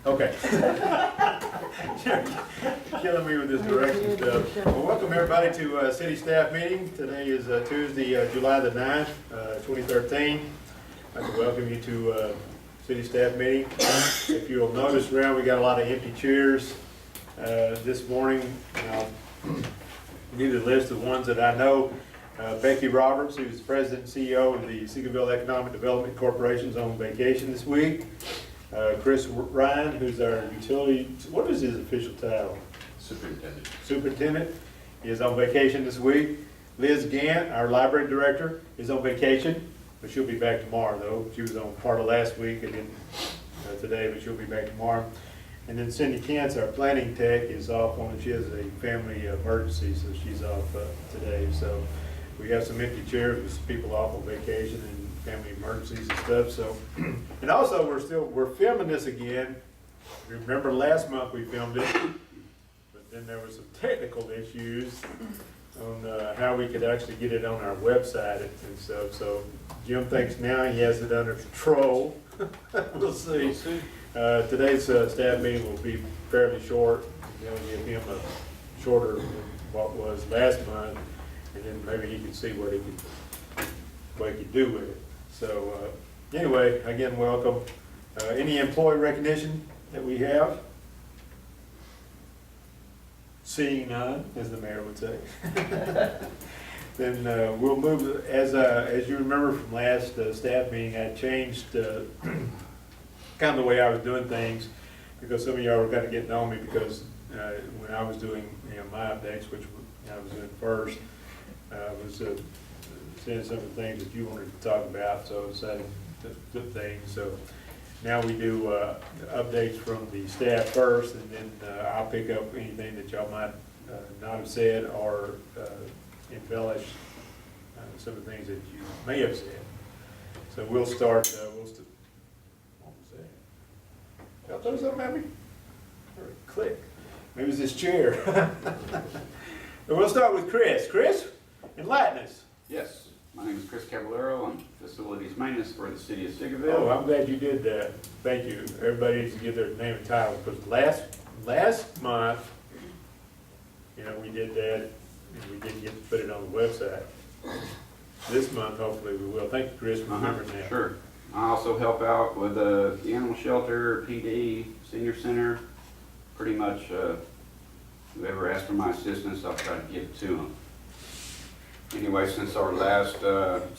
Okay. Killing me with this direction stuff. Well, welcome everybody to city staff meeting. Today is Tuesday, July the 9th, 2013. I'd like to welcome you to city staff meeting. If you'll notice around, we got a lot of empty chairs this morning. I'll give you a list of ones that I know. Becky Roberts, who's the president and CEO of the Seagoville Economic Development Corporation, is on vacation this week. Chris Ryan, who's our utility, what is his official title? Superintendent. Superintendent, is on vacation this week. Liz Gant, our library director, is on vacation, but she'll be back tomorrow though. She was on part of last week and then today, but she'll be back tomorrow. And then Cindy Kent's, our planning tech, is off on, she has a family emergency, so she's off today. So we have some empty chairs with some people off on vacation and family emergencies and stuff. So, and also we're filming this again. Remember last month we filmed it, but then there were some technical issues on how we could actually get it on our website and stuff. So Jim thinks now he has it under control. We'll see. Today's staff meeting will be fairly short. We'll give him a shorter than what was last month, and then maybe he can see what he could do with it. So anyway, again, welcome. Any employee recognition that we have? Seeing none, as the mayor would say. Then we'll move, as you remember from last staff meeting, I changed kind of the way I was doing things, because some of y'all were kind of getting on me because when I was doing my updates, which I was doing first, was saying some of the things that you wanted to talk about, so I decided to flip things. So now we do updates from the staff first, and then I'll pick up anything that y'all might not have said or embellish some of the things that you may have said. So we'll start, what was that? Y'all throw something at me? Or click. Maybe it's this chair. We'll start with Chris. Chris, enlighten us. Yes, my name is Chris Cavallero. I'm facilities maintenance for the city of Oh, Seagoville. I'm glad you did that. Thank you. Everybody needs to give their name and title, because last month, we did that, and we didn't get to put it on the website. This month, hopefully we will. Thank you, Chris, for remembering that. Sure. I also help out with the animal shelter, PD, senior center. Pretty much whoever asks for my assistance, I'll try to give it to them. Anyway, since our last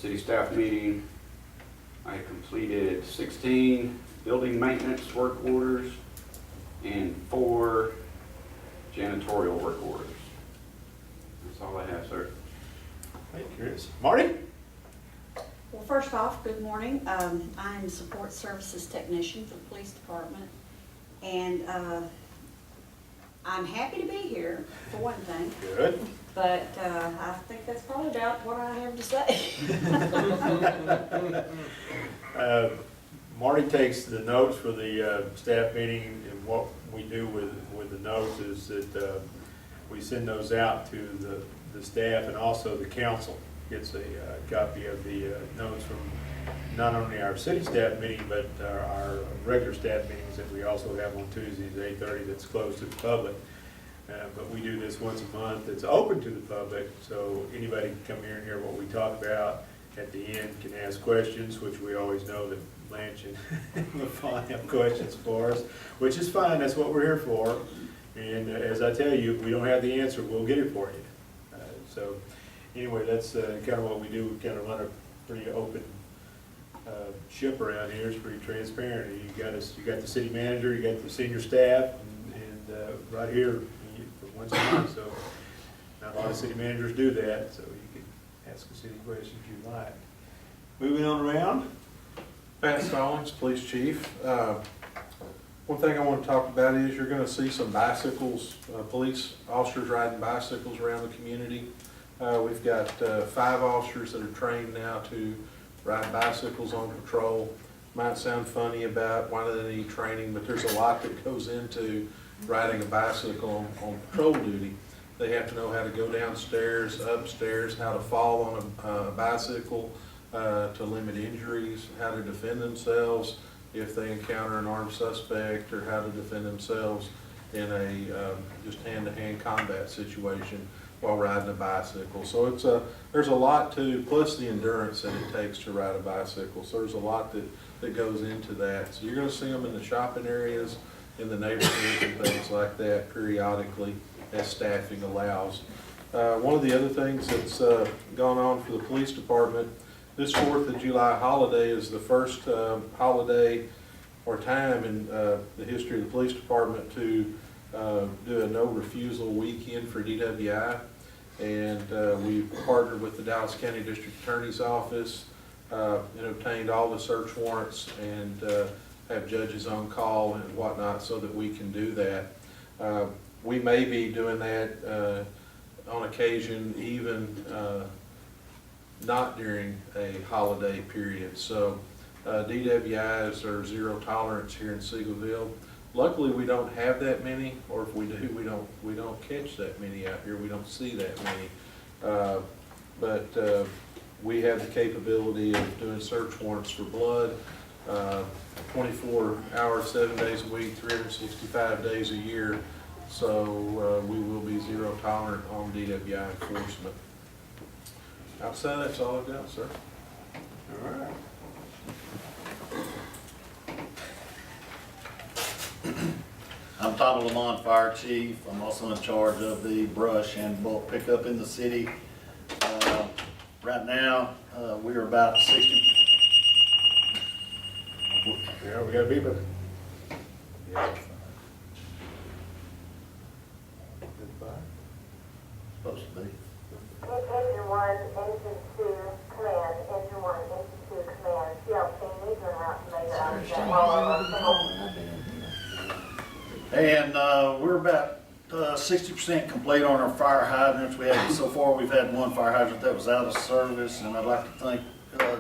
city staff meeting, I completed 16 building maintenance work orders and 4 janitorial work orders. That's all I have, sir. Thank you, Chris. Marty? Well, first off, good morning. I'm a support services technician for the police department, and I'm happy to be here, for one thing. Good. But I think that's probably about what I have to say. Marty takes the notes for the staff meeting, and what we do with the notes is that we send those out to the staff, and also the council gets a copy of the notes from not only our city staff meeting, but our regular staff meetings that we also have on Tuesdays at 8:30 that's closed to the public. But we do this once a month. It's open to the public, so anybody can come here and hear what we talk about. At the end, can ask questions, which we always know that Blanche and LaFawn have questions for us, which is fine. That's what we're here for. And as I tell you, if we don't have the answer, we'll get it for you. So anyway, that's kind of what we do. We kind of run a pretty open ship around here. It's pretty transparent. You got the city manager, you got the senior staff, and right here for once a month. So not a lot of city managers do that. So you can ask us any questions you like. Moving on around. Pat Stallings, Police Chief. One thing I want to talk about is you're going to see some bicycles, police officers riding bicycles around the community. We've got 5 officers that are trained now to ride bicycles on patrol. Might sound funny about why do they need training, but there's a lot that goes into riding a bicycle on patrol duty. They have to know how to go downstairs, upstairs, how to fall on a bicycle to limit injuries, how to defend themselves, if they encounter an armed suspect or how to defend themselves in a just hand-to-hand combat situation while riding a bicycle. So it's there's a lot to, plus the endurance that it takes to ride a bicycle. So there's a lot that goes into that. So you're going to see them in the shopping areas, in the neighborhoods and things like that periodically as staffing allows. One of the other things that's gone on for the police department, this 4th of July holiday is the first holiday or time in the history of the police department to do a no refusal weekend for DWI. And we partnered with the Dallas County District Attorney's Office and obtained all the search warrants and have judges on call and whatnot so that we can do that. We may be doing that on occasion, even not during a holiday period. So DWIs are zero tolerance here in Seagoville. Luckily, we don't have that many, or if we do, we don't catch that many out here. We don't see that many. But we have the capability of doing search warrants for blood, 24 hours, 7 days a week, 365 days a year. So we will be zero tolerant on DWI enforcement. Outside, that's all I've got, sir. All right. I'm Tom Lamont, Fire Chief. I'm also in charge of the brush and bulk pickup in the city. Right now, we're about 60. Yeah, we got a beeper. Supposed to be. Engine 1, Engine 2, command. Engine 1, Engine 2, command. CLC needs an route to make And we're about 60% complete on our fire hydrants. So far, we've had one fire hydrant that was out of service, and I'd like to thank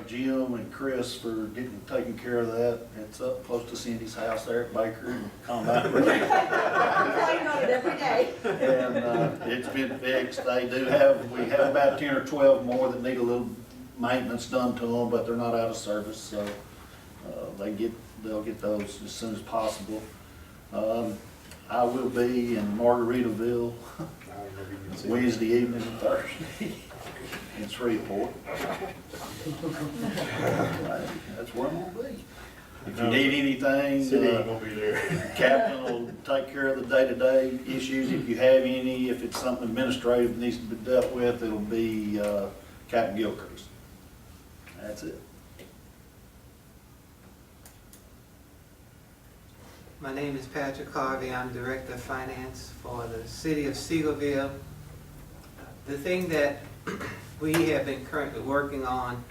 Jim and Chris for taking care of that. It's up close to Cindy's house there at Baker and Combine. I'm playing on it every day. And it's been fixed. We have about 10 or 12 more that need a little maintenance done to them, but they're not out of service, so they'll get those as soon as possible. I will be in Margaritaville Wednesday evening and Thursday in Shreveport. That's where I'm gonna be. If you need anything, City ain't gonna be there. Captain will take care of the day-to-day issues if you have any. If it's something administrative that needs to be dealt with, it'll be Captain Gilchrist. That's it. My name is Patrick Harvey. I'm Director of Finance for the City of Seagoville. The thing that we have been currently working on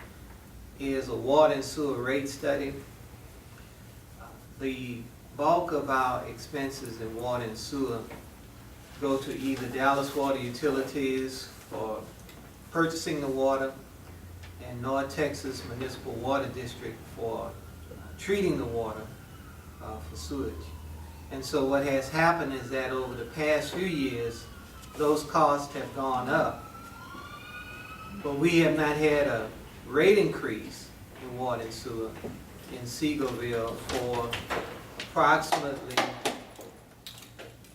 is a water and sewer rate study. The bulk of our expenses in water and sewer go to either Dallas Water Utilities for purchasing the water and North Texas Municipal Water District for treating the water for sewage. And so what has happened is that over the past few years, those costs have gone up. But we have not had a rate increase in water and sewer in Seagoville for approximately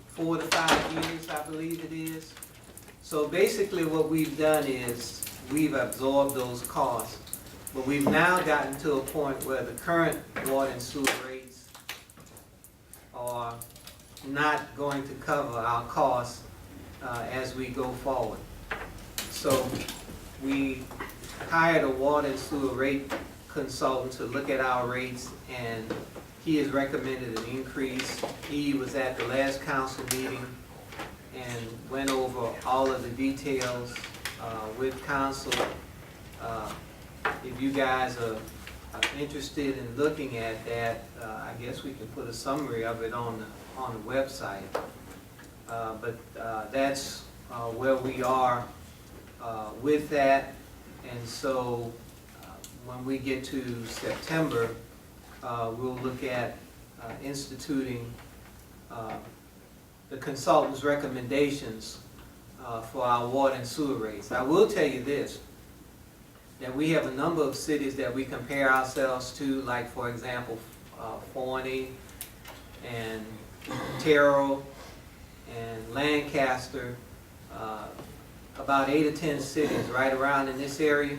4 to 5 years, I believe it is. So basically what we've done is we've absorbed those costs, but we've now gotten to a point where the current water and sewer rates are not going to cover our costs as we go forward. So we hired a water and sewer rate consultant to look at our rates, and he has recommended an increase. He was at the last council meeting and went over all of the details with council. If you guys are interested in looking at that, I guess we can put a summary of it on the website. But that's where we are with that. And so when we get to September, we'll look at instituting the consultant's recommendations for our water and sewer rates. I will tell you this, that we have a number of cities that we compare ourselves to, like for example, Forney and Terrell and Lancaster, about 8 or 10 cities right around in this area.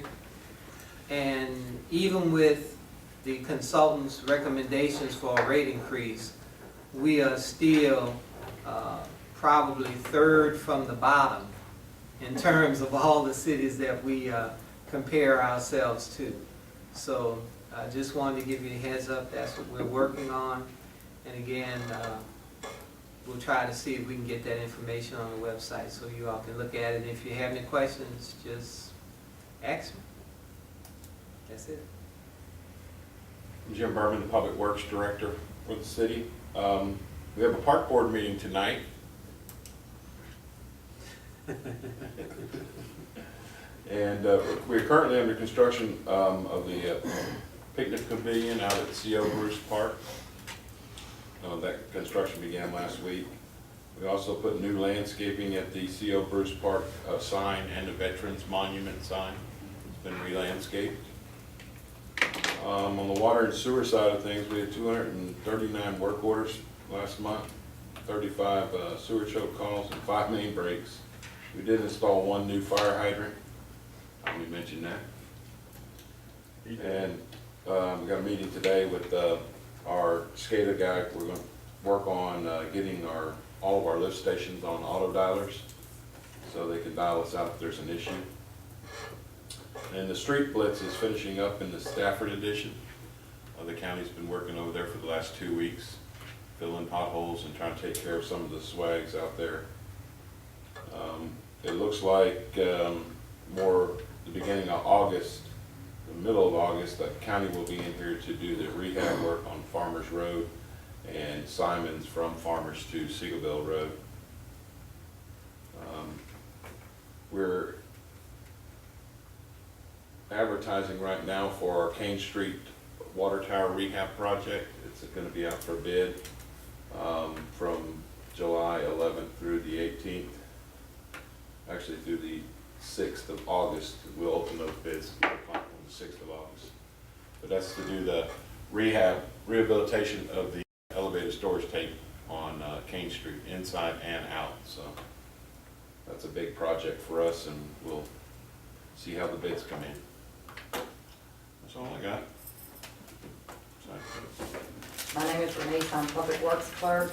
And even with the consultant's recommendations for a rate increase, we are still probably third from the bottom in terms of all the cities that we compare ourselves to. So I just wanted to give you a heads up, that's what we're working on. And again, we'll try to see if we can get that information on the website so you all can look at it. And if you have any questions, just ask me. That's it. Jim Berman, the Public Works Director for the city. We have a park board meeting tonight. And we're currently under construction of the picnic pavilion out at C.O. Bruce Park. That construction began last week. We also put new landscaping at the C.O. Bruce Park sign and the Veterans Monument sign. It's been re-landscaped. On the water and sewer side of things, we had 239 work orders last month, 35 sewer choke calls, and 5 main breaks. We did install 1 new fire hydrant. We mentioned that. And we got a meeting today with our SCADA guy. We're going to work on getting all of our lift stations on auto dialers so they can dial us out if there's an issue. And the street blitz is finishing up in the Stafford edition. The county's been working over there for the last 2 weeks, filling potholes and trying to take care of some of the swags out there. It looks like more the beginning of August, the middle of August, the county will be in here to do the rehab work on Farmers Road and Simons from Farmers to Seagoville Road. We're advertising right now for our Kane Street Water Tower Rehab Project. It's going to be out for bid from July 11th through the 18th. Actually through the 6th of August. We'll open those bids on the 6th of August. But that's to do the rehabilitation of the elevated storage tank on Kane Street, inside and out. So that's a big project for us, and we'll see how the bids come in. That's all I got. My name is Renee, I'm Public Works Clerk.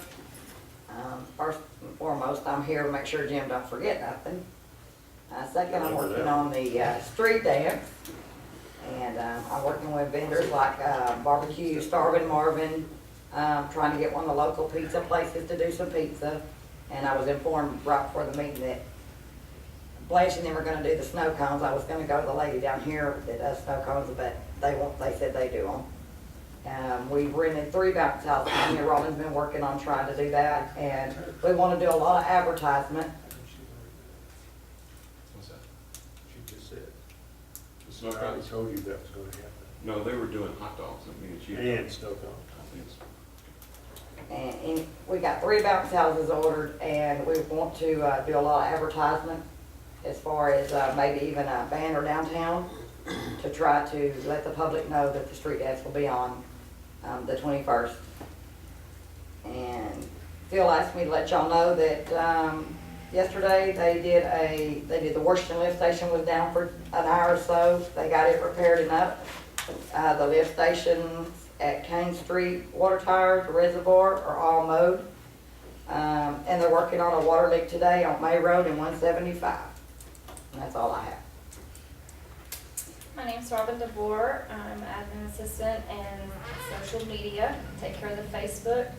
First and foremost, I'm here to make sure Jim don't forget nothing. Second, I'm working on the street dance. And I'm working with vendors like Barbecue, Starvin' Marvin, trying to get one of the local pizza places to do some pizza. And I was informed right before the meeting that Blanche and them were gonna do the snow cones. I was gonna go to the lady down here that does snow cones, but they won't, they said they do them. We've rented 3 bounce houses. Me and Robin's been working on trying to do that, and we want to do a lot of advertisement. What's that? She just said. The snow I already cones? told you that was going to happen. No, they were doing hot dogs. I mean, And snow cones. And we got 3 bounce houses ordered, and we want to do a lot of advertisement as far as maybe even a banner downtown to try to let the public know that the street dance will be on the 21st. And Phil asked me to let y'all know that yesterday they did the Washington lift station was down for an hour or so. They got it repaired and up. The lift stations at Kane Street, water towers, the reservoir are all mowed. And they're working on a water leak today on May Road and 175. And that's all I have. My name's Robin DeBoer. I'm admin assistant and social media. Take care of the Facebook.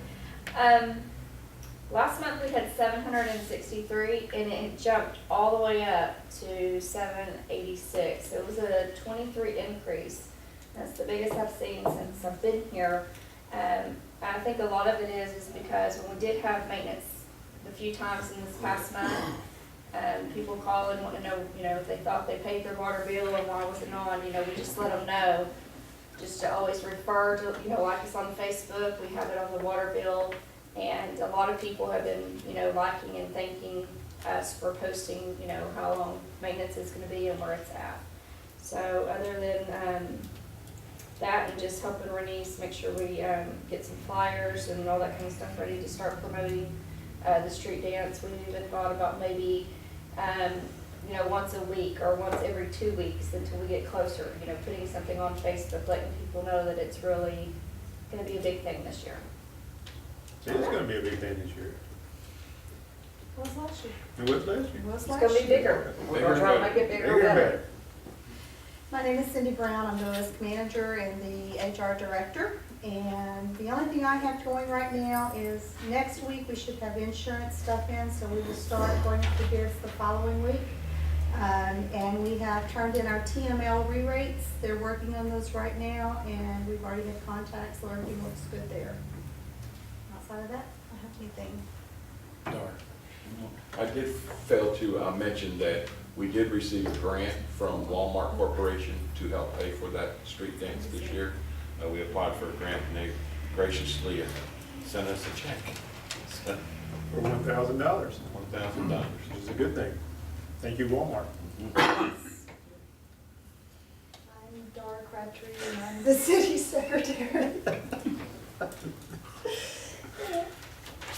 Last month we had 763 and it jumped all the way up to 786. It was a 23 increase. That's the biggest I've seen since I've been here. I think a lot of it is because when we did have maintenance a few times in this past month, people call and want to know, if they thought they paid their water bill and why was it on, we just let them know. Just to always refer to, like us on Facebook, we have it on the water bill. And a lot of people have been, liking and thanking us for posting, how long maintenance is going to be and where it's at. So other than that and just helping Renese make sure we, get some flyers and all that kind of stuff ready to start promoting, the street dance. We even thought about maybe, you know, once a week or once every 2 weeks until we get closer, you know, putting something on Facebook, letting people know that it's really gonna be a big thing this year. It's gonna be a big thing this year. What was last year? It was last year. What was It's last gonna be year? bigger. We're Bigger gonna try to and make it bigger Bigger and and better. better. My name is Cindy Brown, I'm the risk manager and the HR director. And the only thing I have going right now is next week, we should have insurance stuff in, so we will start going up to bids the following week. And we have turned in our TML re-rates, they're working on those right now, and we've already had contacts, so everything looks good there. Outside of that, I don't have anything. I did fail to mention that we did receive a grant from Walmart Corporation to help pay for that street dance this year. We applied for a grant and they graciously sent us a check. For $1,000, $1,000. which is a good thing. Thank you, Walmart. I'm Dara Crabtree, and I'm the city secretary.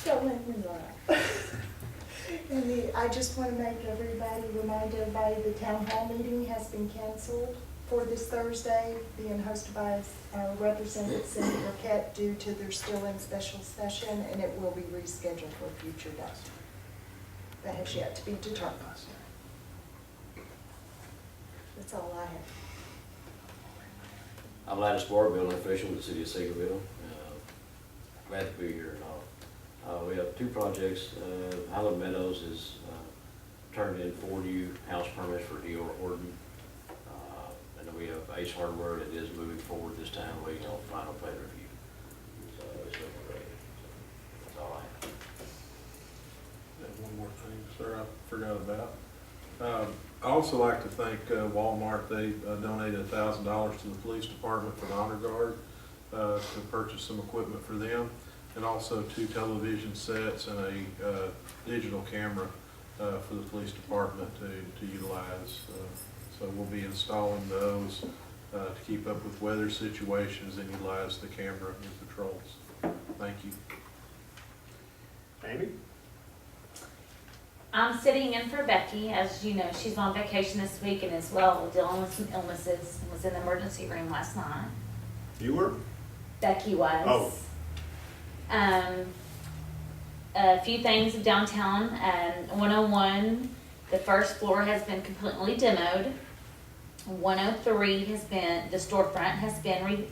Don't make me laugh. And I just want to remind everybody, the town hall meeting has been canceled for this Thursday, being hosted by Representative Cindy Burkett due to they're still in special session, and it will be rescheduled for a future date. That has yet to be determined. That's all I have. I'm Lattice Board Building Official with the City of Seagoville. Glad to be here and all. We have two projects. Highland Meadows has turned in 4 new house permits for Dior Horton. And then we have Ace Hardware that is moving forward this time, waiting on final plan review. So it's looking great. That's all I have. And one more thing, sir, I forgot about. I also like to thank Walmart. They donated $1,000 to the police department for the honor guard to purchase some equipment for them, and also 2 television sets and a digital camera for the police department to utilize. So we'll be installing those to keep up with weather situations and utilize the camera in patrols. Thank you. Amy? I'm sitting in for Becky. As you know, she's on vacation this week and as well dealing with some illnesses and was in the emergency room last night. You were? Becky was. Oh. A few things of downtown. 101, the first floor has been completely demoed. 103 has been, the storefront has been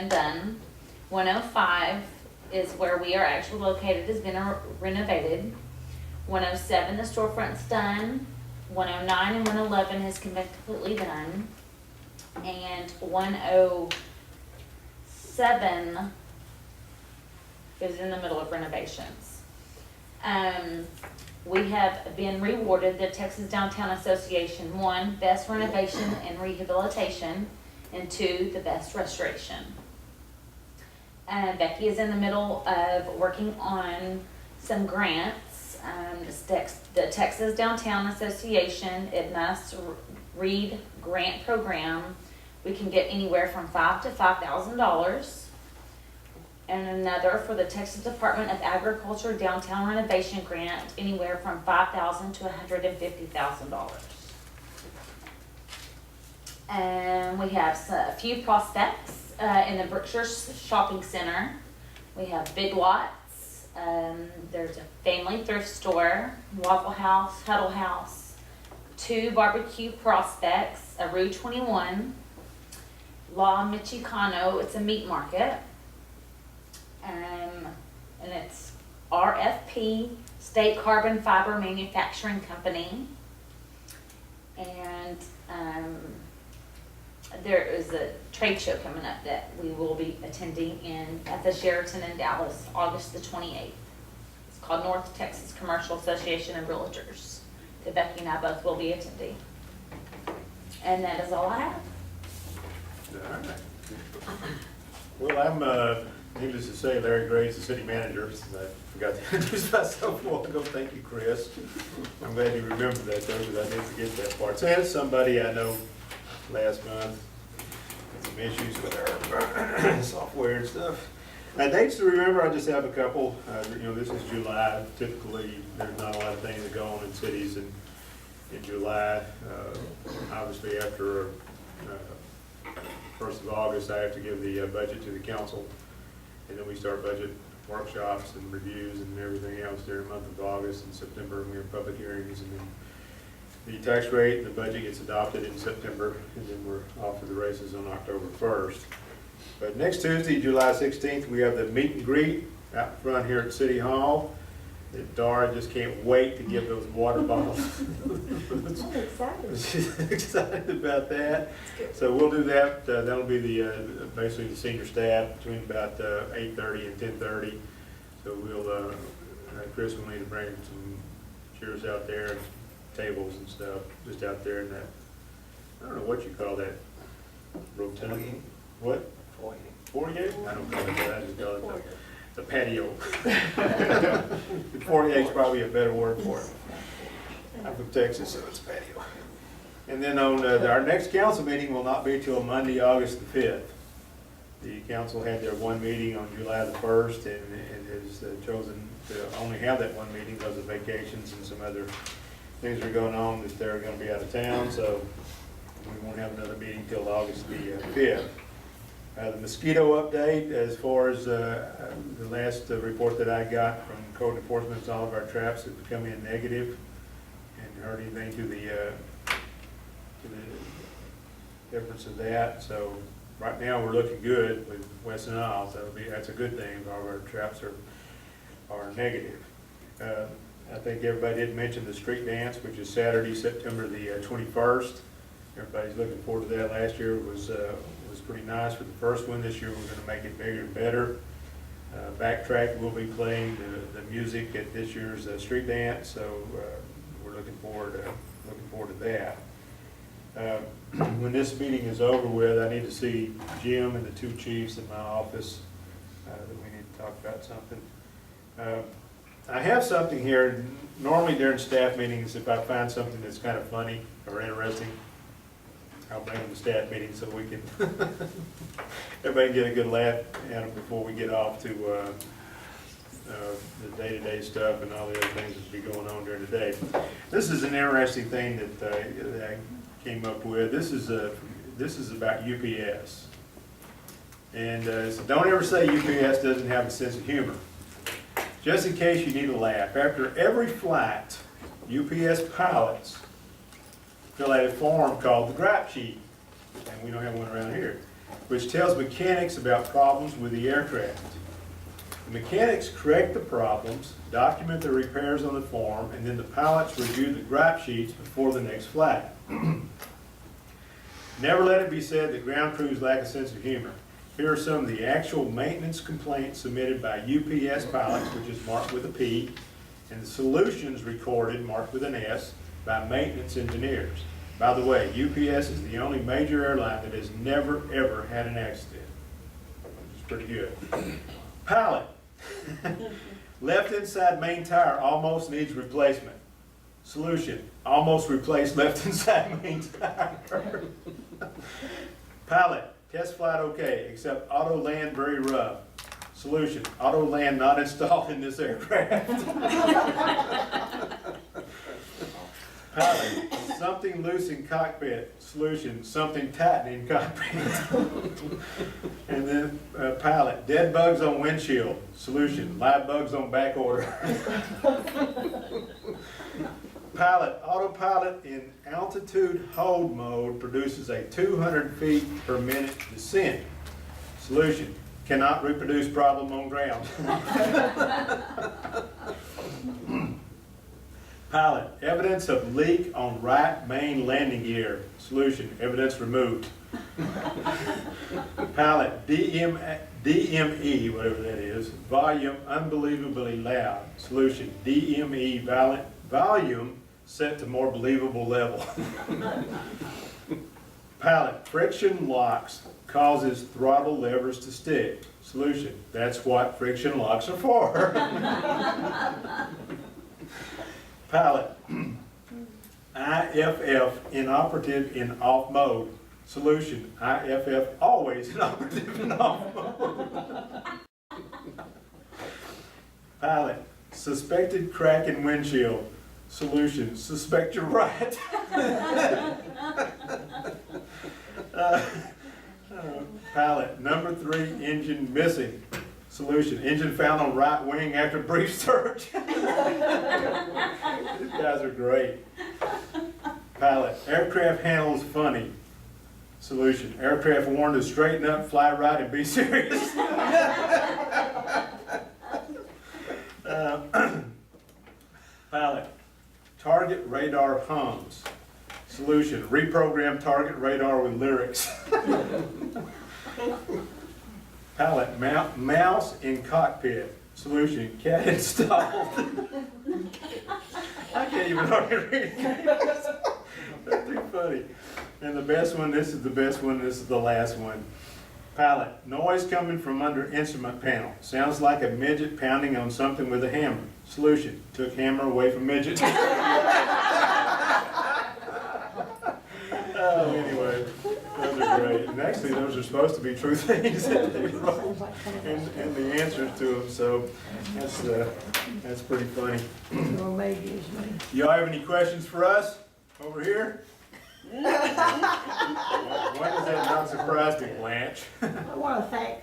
done. 105 is where we are actually located, has been renovated. 107, the storefront's done. 109 and 111 has been completely done. And 107 is in the middle of renovations. We have been rewarded the Texas Downtown Association, 1, Best Renovation and Rehabilitation, and 2, the Best Restoration. Becky is in the middle of working on some grants. The Texas Downtown Association, it must read grant program. We can get anywhere from $5,000 to $5,000. And another for the Texas Department of Agriculture Downtown Renovation Grant, anywhere from $5,000 to $150,000. And we have a few prospects in the Berkshire Shopping Center. We have Big Lots. There's a family thrift store, Waffle House, Huddle House, 2 barbecue prospects, a Rue 21, La Michicano, it's a meat market. And it's RFP, State Carbon Fiber Manufacturing Company. And there is a trade show coming up that we will be attending at the Sheraton in Dallas, August the 28th. It's called North Texas Commercial Association of Realtors, that Becky and I both will be attending. And that is all I have. All right. Well, I'm, needless to say, Larry Gray's the city manager. I forgot to introduce myself a while ago. Thank you, Chris. I'm glad you remembered that, though, because I did forget that part. So I had somebody I know last month issues with our software and stuff. Dates to remember, I just have a couple. This is July. Typically, there's not a lot of things that go on in cities in July. Obviously, after 1st of August, I have to give the budget to the council. And then we start budget workshops and reviews and everything else during the month of August and September. We have public hearings, and then the tax rate and the budget gets adopted in September, and then we're off to the races on October 1st. But next Tuesday, July 16th, we have the meet and greet out front here at City Hall. And Dara just can't wait to give those water bottles. I'm excited. She's excited about that. So we'll do that. That'll be basically the senior staff between about 8:30 and 10:30. So we'll, Chris will need to bring some chairs out there, and tables and stuff, just out there in that, I don't know what you call that, rotunda? What? Foyer? I don't call it that, I just call it the patio. The foyer is probably a better word for it. I'm from Texas, so it's patio. And then on our next council meeting will not be till Monday, August the 5th. The council had their one meeting on July the 1st and has chosen to only have that one meeting because of vacations and some other things that are going on that they're going to be out of town, so we won't have another meeting till August the 5th. The mosquito update, as far as the last report that I got from code enforcement, all of our traps have come in negative, and heard anything to the difference of that. So right now we're looking good with Western Isles. That's a good thing. All of our traps are negative. I think everybody did mention the street dance, which is Saturday, September the 21st. Everybody's looking forward to that. Last year was pretty nice for the first one. This year we're going to make it bigger and better. Backtrack will be playing the music at this year's street dance, so we're looking forward to that. When this meeting is over with, I need to see Jim and the two chiefs in my office that we need to talk about something. I have something here. Normally during staff meetings, if I find something that's kind of funny or interesting, I'll bring them to staff meetings so we can everybody can get a good laugh at them before we get off to the day-to-day stuff and all the other things that will be going on during the day. This is an interesting thing that I came up with. This is about UPS, and so don't ever say UPS doesn't have a sense of humor. Just in case you need a laugh, after every flight, UPS pilots fill out a form called the gripe sheet, and we don't have one around here, which tells mechanics about problems with the aircraft. The mechanics correct the problems, document the repairs on the form, and then the pilots review the gripe sheets before the next flight. Never let it be said that ground crews lack a sense of humor. Here are some of the actual maintenance complaints submitted by UPS pilots, which is marked with a P, and the solutions recorded, marked with an S, by maintenance engineers. By the way, UPS is the only major airline that has never, ever had an accident. It's pretty good. Pilot. Left inside main tire almost needs replacement. Solution. Almost replaced left inside main tire. Pilot. Test flight okay, except auto land very rough. Solution. Auto land not installed in this aircraft. Pilot. Something loose in cockpit. Solution. Something tight in cockpit. And then pilot. Dead bugs on windshield. Solution. Live bugs on back order. Pilot. Autopilot in altitude hold mode produces a 200 feet per minute descent. Solution. Cannot reproduce problem on ground. Pilot. Evidence of leak on right main landing gear. Solution. Evidence removed. Pilot. DME, whatever that is. Volume unbelievably loud. Solution. DME volume set to more believable level. Pilot. Friction locks causes throttle levers to stick. Solution. That's what friction locks are for. Pilot. IFF inoperative in off mode. Solution, IFF always inoperative and off mode. Pilot, suspected crack in windshield. Solution, suspect you're right. Pilot, number 3 engine missing. Solution, engine found on right wing after brief search. These guys are great. Pilot, aircraft handles funny. Solution, aircraft warned to straighten up, fly right, and be serious. Pilot, target radar hums. Solution, reprogram target radar with lyrics. Pilot, mouse in cockpit. Solution, cat installed. I can't even hardly read these. They're too funny. And the best one, this is the best one, this is the last one. Pilot, noise coming from under instrument panel. Sounds like a midget pounding on something with a hammer. Solution, took hammer away from midget. Oh, anyway, those are great. And actually, those are supposed to be true things that they wrote and the answers to them, so that's pretty funny. Y'all have any questions for us over here? Why does that not surprise me, Blanche? I want to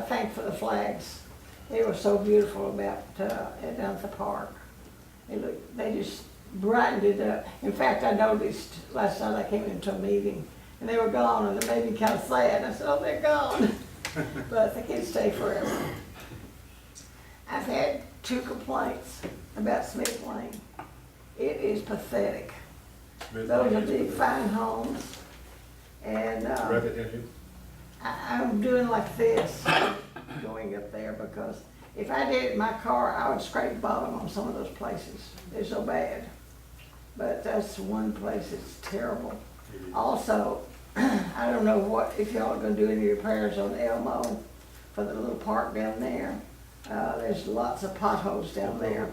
thank for the flags. They were so beautiful about down at the park. They just brightened it up. In fact, I noticed last night I came into a meeting and they were gone, and it made me kind of sad. I said, "Oh, they're gone," but they can't stay forever. I've had 2 complaints about Smith Lane. It is pathetic. Those are big fine homes, and I'm doing like this, going up there, because if I did it in my car, I would scrape bottom on some of those places. They're so bad. But that's one place that's terrible. Also, I don't know if y'all are gonna do any repairs on Elmo for the little park down there. There's lots of potholes down there.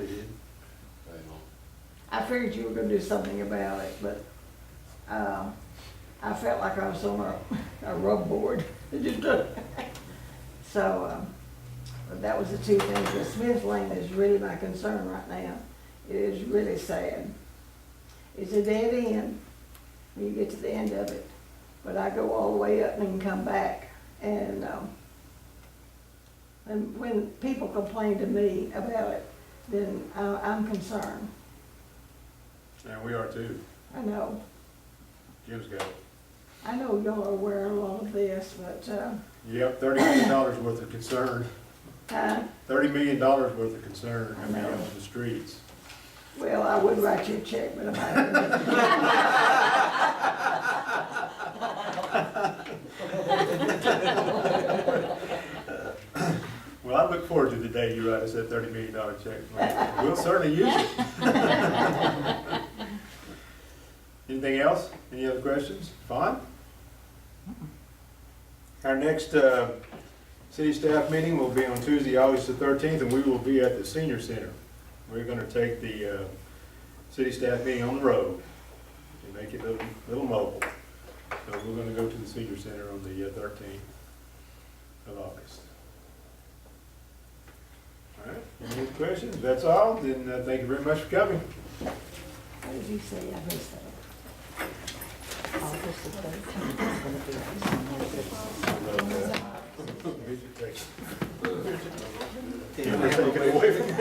I figured you were gonna do something about it, but I felt like I was on a rub board. So that was the 2 things. But Smith Lane is really my concern right now. It is really sad. It's a dead end when you get to the end of it. But I go all the way up and then come back. And when people complain to me about it, then I'm concerned. And we are too. I know. Jim's got it. I know y'all are aware of all of this, but, Yep, $30 million worth of concern. $30 million worth of concern I know. on the streets. well, I would write you a check, but I'm not. Well, I look forward to the day you write us that $30 million check. We'll certainly use it. Anything else? Any other questions? Fawn? Our next city staff meeting will be on Tuesday, August the 13th, and we will be at the senior center. We're going to take the city staff meeting on the road and make it a little mobile. So we're going to go to the senior center on the 13th of August. All right, any questions? If that's all, then thank you very much for coming. What did you say? I missed that. August the 13th is going to be. Take it away from me.